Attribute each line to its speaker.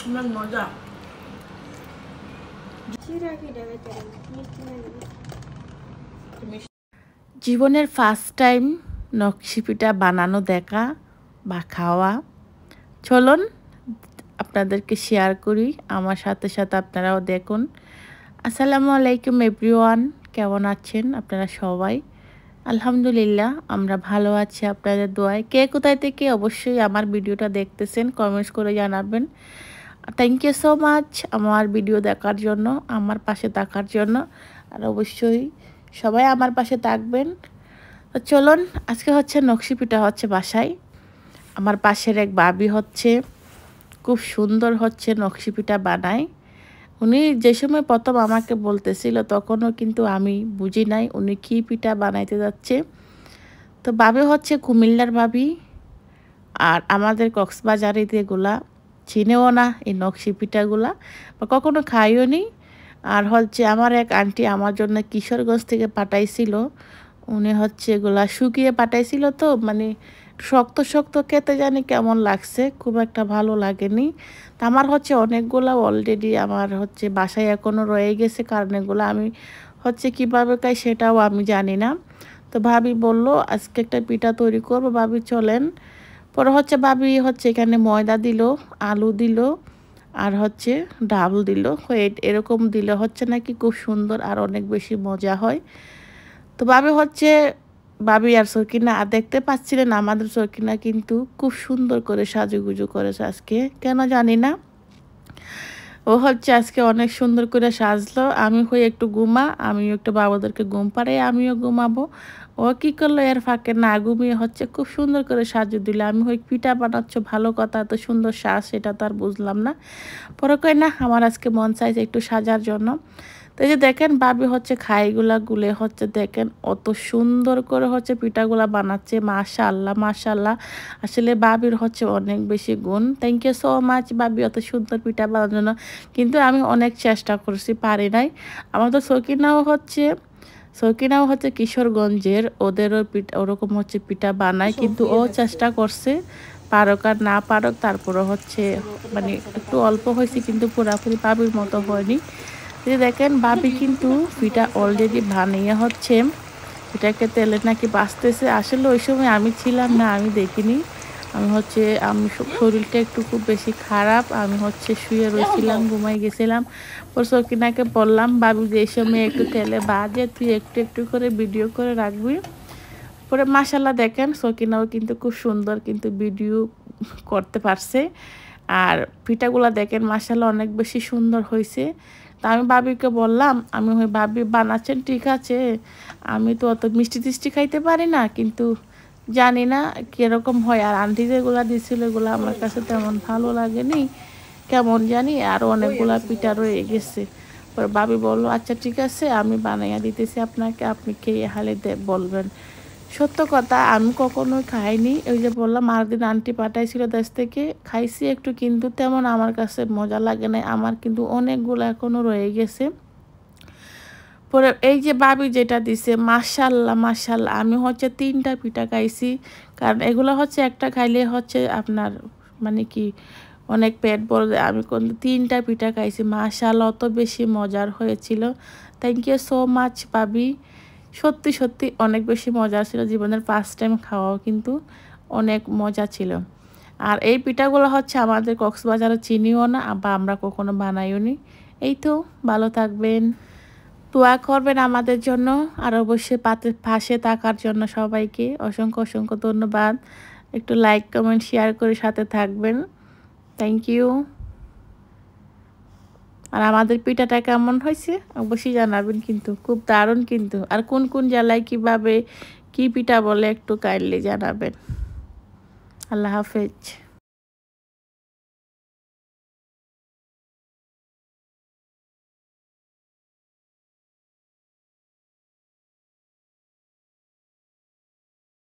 Speaker 1: অনেক মজা। জীবনের ফার্স্ট টাইম নকশি পিঠা বানানো দেখা বা খাওয়া। চলুন আপনাদেরকে শেয়ার করি, আমার সাথে সাথে আপনারাও দেখুন। আসসালামু আলাইকুম এভরিওয়ান, কেমন আছেন আপনারা সবাই? আলহামদুলিল্লাহ আমরা ভালো আছি আপনাদের দোয়ায়। কে কোথায় থেকে অবশ্যই আমার ভিডিওটা দেখতেছেন কমেন্টস করে জানাবেন। থ্যাংক ইউ সো মাচ আমার ভিডিও দেখার জন্য, আমার পাশে থাকার জন্য। আর অবশ্যই সবাই আমার পাশে থাকবেন। তো চলুন, আজকে হচ্ছে নকশি পিঠা হচ্ছে বাসায়। আমার পাশের এক ভাবি হচ্ছে খুব সুন্দর হচ্ছে নকশি পিঠা বানায়। উনি যে সময় প্রথম আমাকে বলতেছিল তখনও কিন্তু আমি বুঝি নাই উনি কী পিঠা বানাইতে যাচ্ছে। তো ভাবি হচ্ছে কুমিল্লার ভাবি, আর আমাদের কক্সবাজারে এগুলা চিনেও না এই নকশি পিঠাগুলা, বা কখনো খাইও নি। আর হচ্ছে আমার এক আন্টি আমার জন্য কিশোরগঞ্জ থেকে পাঠাইছিল। উনি হচ্ছে এগুলা শুকিয়ে পাঠাইছিল, তো মানে শক্ত শক্ত খেতে জানি কেমন লাগছে, খুব একটা ভালো লাগেনি। তো আমার হচ্ছে অনেকগুলা অলরেডি আমার হচ্ছে বাসায় এখনও রয়ে গেছে, কারণ এগুলো আমি হচ্ছে কীভাবে খাই সেটাও আমি জানি না। তো ভাবি বলল আজকে একটা পিঠা তৈরি করবো, ভাবি চলেন। পরে হচ্ছে ভাবি হচ্ছে এখানে ময়দা দিল, আলু দিল, আর হচ্ছে ডাল দিল। এরকম দিলে হচ্ছে নাকি খুব সুন্দর আর অনেক বেশি মজা হয়। তো ভাবি আর সকিনা আর দেখতে পাচ্ছিলেন আমাদের সকিনা কিন্তু খুব সুন্দর করে সাজুগুজু করেছে আজকে, কেন জানি না। ও হচ্ছে আজকে অনেক সুন্দর করে সাজলো। আমি হয়ে একটু আমিও একটু বাবাদেরকে ঘুম পাড়াই আমিও ঘুমাবো। ও কী করলো, এর ফাঁকে না ঘুমিয়ে হচ্ছে খুব সুন্দর করে সাজু দিল। আমি হই পিঠা বানাচ্ছ ভালো কথা, এত সুন্দর সাজ সেটা তো আর বুঝলাম না। পরে কই না আমার আজকে মন চাইছে একটু সাজার জন্য। তো এই যে দেখেন ভাবি হচ্ছে খাইগুলা গুলে হচ্ছে দেখেন অত সুন্দর করে হচ্ছে পিঠাগুলা বানাচ্ছে। মাশাআল্লাহ মাশাআল্লাহ, আসলে ভাবির হচ্ছে অনেক বেশি গুণ। থ্যাংক ইউ সো মাচ ভাবি এত সুন্দর পিঠা বানানোর জন্য। কিন্তু আমি অনেক চেষ্টা করছি, পারি নাই। আমার তো সকিনাও হচ্ছে কিশোরগঞ্জের, ওদেরও পিঠা ওরকম হচ্ছে পিঠা বানায়, কিন্তু ও চেষ্টা করছে, পারক আর না পারক তারপরে হচ্ছে মানে একটু অল্প হয়েছে, কিন্তু পুরাপুরি ভাবির মতো হয়নি। দেখেন ভাবি কিন্তু পিঠা অলরেডি বানিয়ে হচ্ছে পিঠাকে তেলে নাকি বাঁচতেছে। আসলে ওই সময় আমি ছিলাম না, আমি দেখিনি। আমি শরীরটা একটু খুব বেশি খারাপ, আমি হচ্ছে শুয়ে রয়েছিলাম, ঘুমাই গেছিলাম। ওর সকিনাকে বললাম ভাবি যে এই সময় একটু তেলে বাজে, তুই একটু একটু করে ভিডিও করে রাখবি। পরে মাশাল্লাহ দেখেন সকিনাও কিন্তু খুব সুন্দর কিন্তু ভিডিও করতে পারছে। আর পিঠাগুলা দেখেন মাশাল্লাহ অনেক বেশি সুন্দর হয়েছে। তা আমি ভাবিকে বললাম, ভাবি বানাচ্ছেন ঠিক আছে, আমি তো অত মিষ্টি টিষ্টি খাইতে পারি না, কিন্তু জানি না কীরকম হয়। আর আন্টি যেগুলো দিয়েছিল এগুলো আমার কাছে তেমন ভালো লাগেনি, কেমন জানি। আরও অনেকগুলা পিঠা রয়ে গেছে। পরে ভাবি বললো আচ্ছা ঠিক আছে আমি বানাইয়া দিতেছি আপনাকে, আপনি খেয়ে হালে বলবেন। সত্য কথা আমি কখনোই খাইনি। ওই যে বললাম আর দিন আন্টি পাঠাইছিল দেশ থেকে, খাইছি একটু, কিন্তু তেমন আমার কাছে মজা লাগে নাই। আমার কিন্তু অনেকগুলো এখনও রয়ে গেছে। পরে এই যে ভাবি যেটা দিছে মাশাল্লাহ মাশাল্লাহ, আমি হচ্ছে 3টা পিঠা খাইছি। কারণ এগুলো হচ্ছে একটা খাইলে হচ্ছে আপনার মানে কি অনেক পেট ভরে। আমি 3টা পিঠা খাইছি, মাশাল্লাহ অত বেশি মজার হয়েছিল। থ্যাংক ইউ সো মাচ ভাবি, সত্যি সত্যি অনেক বেশি মজা ছিল। জীবনের ফার্স্ট টাইম খাওয়াও কিন্তু অনেক মজা ছিল। আর এই পিঠাগুলো হচ্ছে আমাদের কক্সবাজারে চিনিও না, বা আমরা কখনো বানাইও নি। এই তো, ভালো থাকবেন, দোয়া করবেন আমাদের জন্য, আর অবশ্যই পাশে থাকার জন্য সবাইকে অসংখ্য অসংখ্য ধন্যবাদ। একটু লাইক কমেন্ট শেয়ার করে সাথে থাকবেন। Thank you. আর আমাদের পিঠাটা কেমন হয়েছে অবশ্যই জানাবেন, কিন্তু খুব দারুণ কিন্তু। আর কোন কোন জেলায় কীভাবে কী পিঠা বলে একটু কাইন্ডলি জানাবেন। আল্লাহ হাফেজ।